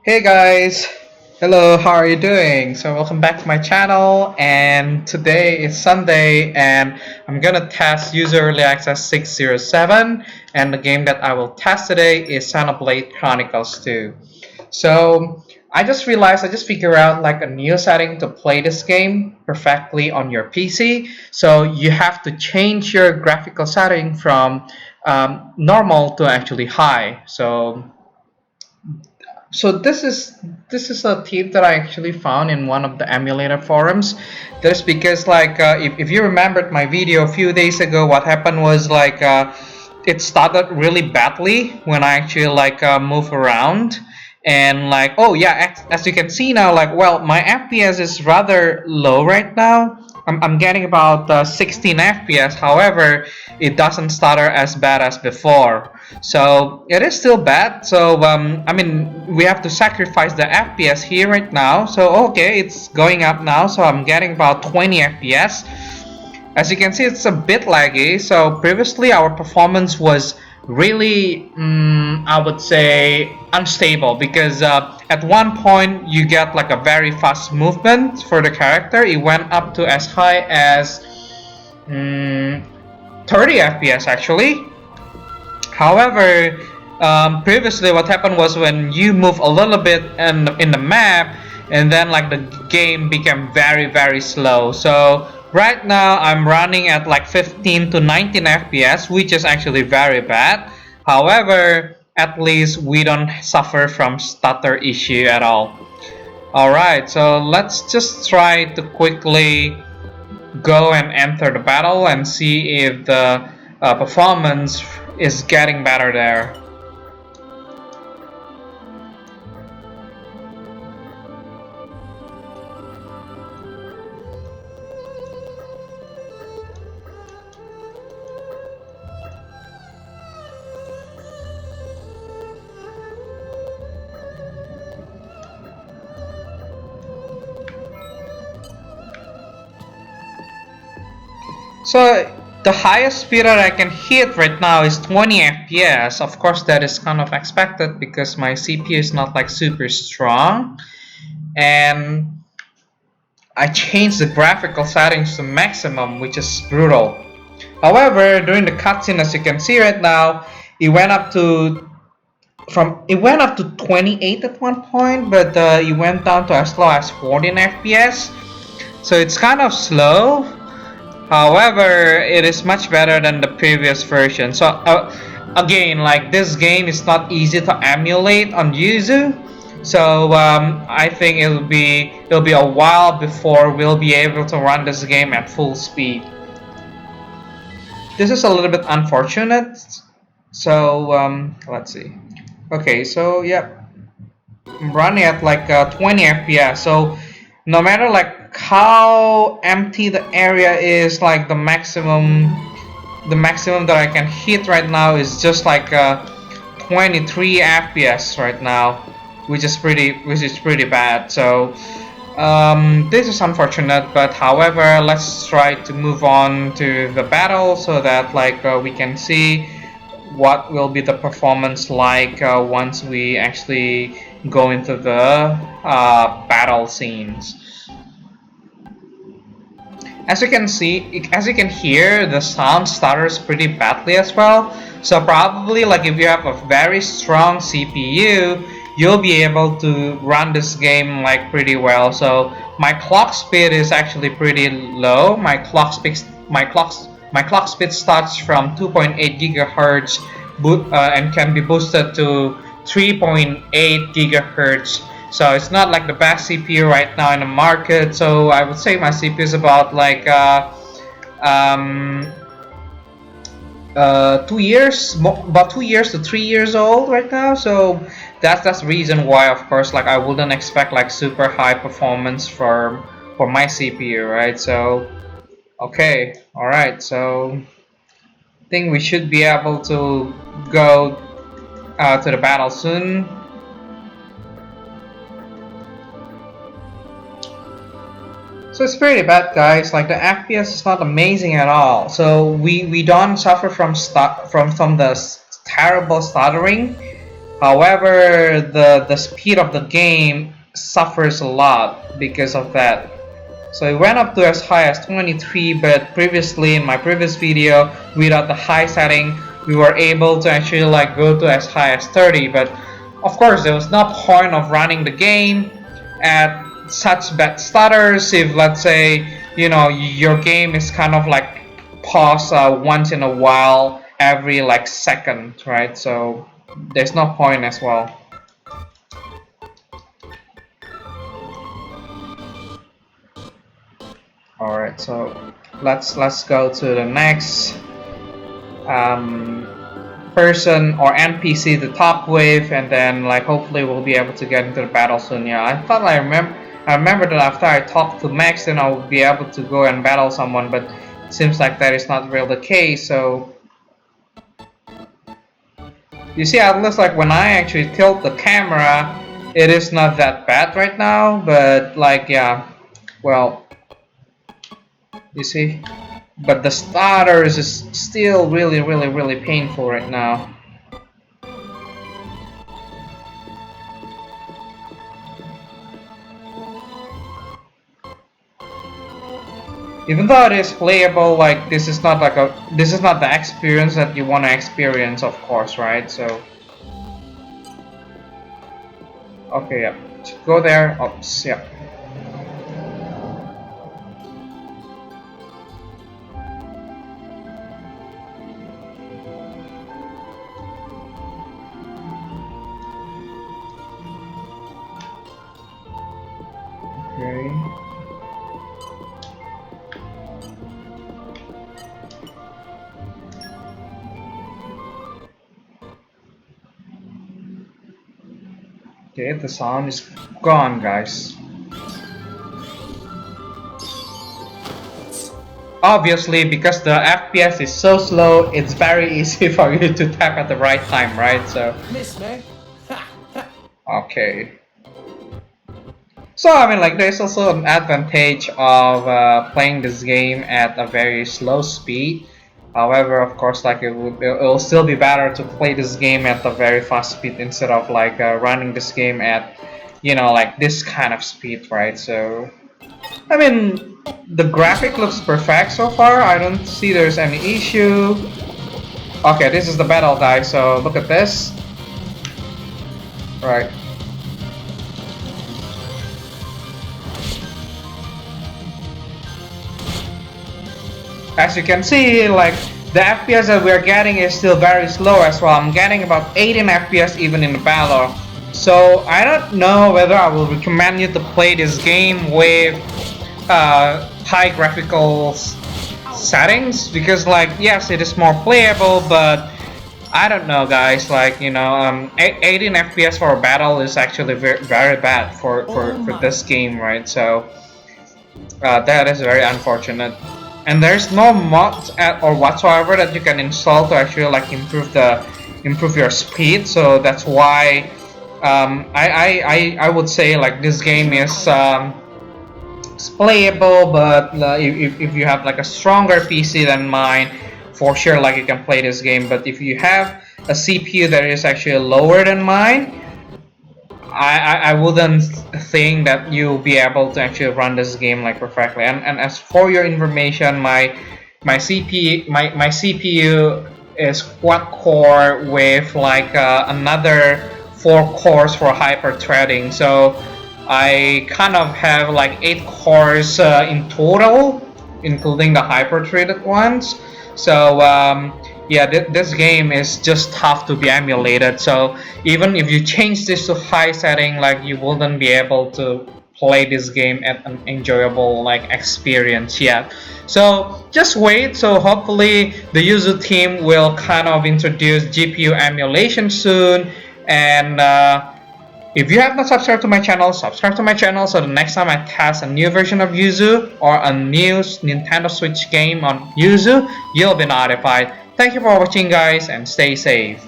Hey guys, hello, how are you doing? So welcome back to my channel, and today is Sunday and I'm gonna test User Early Access 607, and the game that I will test today is Xenoblade Chronicles 2. So I just realized I just figured out like a new setting to play this game perfectly on your PC. So you have to change your graphical setting from normal to actually high. So this is a tip that I actually found in one of the emulator forums. That's because like if you remembered my video a few days ago, what happened was like it started really badly when I actually like move around, and like, oh yeah, as you can see now, like, well, my FPS is rather low right now. I'm getting about 16 FPS. However, it doesn't stutter as bad as before. So it is still bad. So I mean, we have to sacrifice the FPS here right now. So okay, it's going up now. So I'm getting about 20 FPS. As you can see, it's a bit laggy. So previously our performance was really, I would say, unstable, because at one point you get like a very fast movement for the character. It went up to as high as 30 FPS actually. However, previously what happened was when you move a little bit in the map, and then like the game became very slow. So right now I'm running at like 15 to 19 FPS, which is actually very bad. However, at least we don't suffer from stutter issue at all. Alright, so let's just try to quickly go and enter the battle and see if the performance is getting better there. So the highest speed that I can hit right now is 20 FPS. Of course, that is kind of expected because my CPU is not like super strong, and I changed the graphical settings to maximum, which is brutal. However, during the cutscene, as you can see right now, it went up to 28 at one point, but it went down to as low as 14 FPS. So it's kind of slow. However, it is much better than the previous version. So again, like, this game is not easy to emulate on Yuzu. So I think it'll be a while before we'll be able to run this game at full speed. This is a little bit unfortunate. So let's see. Okay, so yeah, I'm running at like 20 FPS. So no matter like how empty the area is, like the maximum that I can hit right now is just like 23 FPS right now, which is pretty bad. So this is unfortunate, but however, let's try to move on to the battle so that like we can see what will be the performance like once we actually go into the battle scenes. As you can hear, the sound stutters pretty badly as well. So probably like if you have a very strong CPU, you'll be able to run this game like pretty well. So my clock speed is actually pretty low. My clock speed starts from 2.8 gigahertz and can be boosted to 3.8 gigahertz. So it's not like the best CPU right now in the market. So I would say my CPU is about like 2 years, about 2 years to 3 years old right now. So that's the reason why, of course, like I wouldn't expect like super high performance for my CPU, right? So okay, all right. So I think we should be able to go to the battle soon. So it's pretty bad, guys. Like the FPS is not amazing at all. So we don't suffer from the terrible stuttering. However, the speed of the game suffers a lot because of that. So it went up to as high as 23, but previously in my previous video, without the high setting, we were able to actually like go to as high as 30. But of course, there was no point of running the game at such bad stutters if, let's say, you know, your game is kind of like pause once in a while every like second, right? So there's no point as well. Alright, so let's go to the next person or NPC to talk with, and then like hopefully we'll be able to get into the battle soon. Yeah, I thought I remember that after I talk to Max, then I'll be able to go and battle someone, but it seems like that is not really the case. So you see, at least like when I actually tilt the camera, it is not that bad right now, but like yeah, well, you see, but the stutters is still really painful right now. Even though it is playable, like this is not the experience that you want to experience, of course, right? So okay, yeah, go there. Oops, yeah. Okay. Okay, the sound is gone, guys. Obviously, because the FPS is so slow, it's very easy for you to tap at the right time, right? So. Miss me. Okay. So I mean, like, there's also an advantage of playing this game at a very slow speed. However, of course, like it'll still be better to play this game at a very fast speed instead of like running this game at, you know, like this kind of speed, right? So, I mean, the graphic looks perfect so far. I don't see there's any issue. Okay, this is the battle, guys. So look at this. Right. As you can see, like the FPS that we're getting is still very slow as well. I'm getting about 18 FPS even in the battle. So I don't know whether I will recommend you to play this game with high graphical settings, because like yes, it is more playable, but I don't know, guys. Like, you know, 18 FPS for a battle is actually very bad for this game, right? So that is very unfortunate. And there's no mods or whatsoever that you can install to actually like improve your speed. So that's why I would say like this game is it's playable, but if you have like a stronger PC than mine, for sure like you can play this game. But if you have a CPU that is actually lower than mine, I wouldn't think that you'll be able to actually run this game like perfectly. And as for your information, my CPU is quad core with like another 4 cores for hyper threading. So I kind of have like 8 cores in total, including the hyper threaded ones. So yeah, this game is just tough to be emulated. So even if you change this to high setting, like you wouldn't be able to play this game at an enjoyable like experience yet. So just wait. So hopefully the Yuzu team will kind of introduce GPU emulation soon. And if you have not subscribed to my channel, subscribe to my channel so the next time I test a new version of Yuzu or a new Nintendo Switch game on Yuzu, you'll be notified. Thank you for watching, guys, and stay safe.